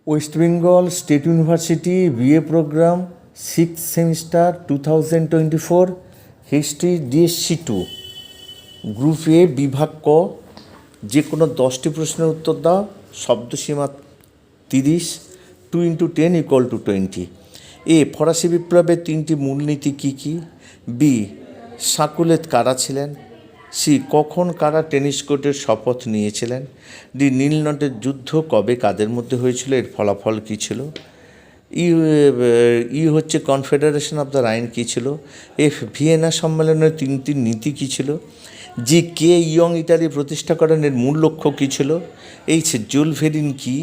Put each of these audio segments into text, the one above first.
West Bengal state university BA programme 6th semester 2024 history DSE2 group A বিভাগ ক, যে কোনো 10টি প্রশ্নের উত্তর দাও। শব্দসীমা 30, 2 × 10 = 20। এ, ফরাসি বিপ্লবের 3টি মূলনীতি কী কী? বি, সাকুলেত কারা ছিলেন? সি, কখন কারা টেনিস কোর্টের শপথ নিয়েছিলেন? ডি, নীলনদের যুদ্ধ কবে কাদের মধ্যে হয়েছিল, এর ফলাফল কী ছিল? ই হচ্ছে কনফেডারেশন অফ দ্য রাইন কী ছিল? এফ, ভিয়েনা সম্মেলনের 3টি নীতি কী ছিল? জি, কে ইয়ং ইটালি প্রতিষ্ঠা করেন, এর মূল লক্ষ্য কী ছিল? এইচ, জুল ভেরিন কী?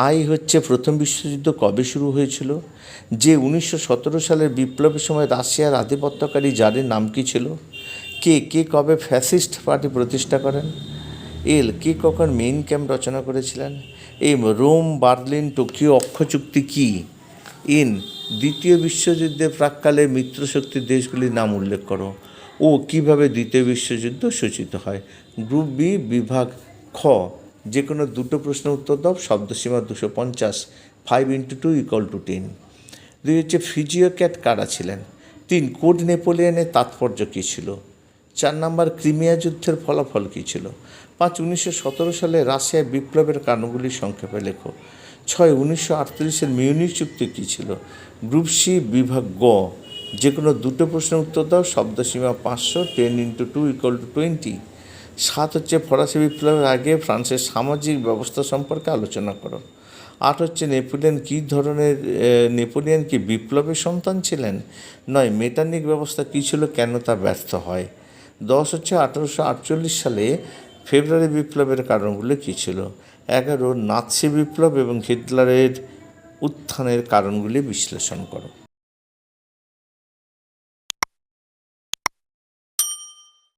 আই হচ্ছে প্রথম বিশ্বযুদ্ধ কবে শুরু হয়েছিল? যে 1917 সালের বিপ্লবের সময় রাশিয়ার আধিপত্যকারী জারের নাম কী ছিল? কে কবে ফ্যাসিস্ট পার্টি প্রতিষ্ঠা করেন? এল, কে কখন মেইন ক্যাম্প রচনা করেছিলেন? এম, রোম, বার্লিন, টোকিও অক্ষ চুক্তি কী? এন, দ্বিতীয় বিশ্বযুদ্ধের প্রাক্কালে মিত্রশক্তির দেশগুলির নাম উল্লেখ করো। ও, কীভাবে দ্বিতীয় বিশ্বযুদ্ধ সূচিত হয়? গ্রুপ বি বিভাগ খ, যে কোনো 2টো প্রশ্নের উত্তর দাও। শব্দসীমা 250, 5 × 2 = 10। 2 হচ্ছে ফিজিওক্যাট কারা ছিলেন? 3, কোড নেপোলিয়নের তাৎপর্য কী ছিল? 4 নম্বর, ক্রিমিয়া যুদ্ধের ফলাফল কী ছিল? 5, 1917 সালে রাশিয়ায় বিপ্লবের কারণগুলি সংক্ষেপে লেখো। 6, 1938 মিউনিখ চুক্তি কী ছিল? গ্রুপ সি বিভাগ গ, যে কোনো 2টো প্রশ্নের উত্তর দাও। শব্দসীমা 500, 10 × 2 = 20। 7 হচ্ছে ফরাসি বিপ্লবের আগে ফ্রান্সের সামাজিক ব্যবস্থা সম্পর্কে আলোচনা করো। 8 হচ্ছে নেপোলিয়ন কি বিপ্লবের সন্তান ছিলেন? 9, মেটার্নিক ব্যবস্থা কী ছিল, কেন তা ব্যর্থ হয়? 10 হচ্ছে 1848 সালে ফেব্রুয়ারি বিপ্লবের কারণগুলো কী ছিল? 11, নাৎসি বিপ্লব এবং হিটলারের উত্থানের কারণগুলি বিশ্লেষণ করো।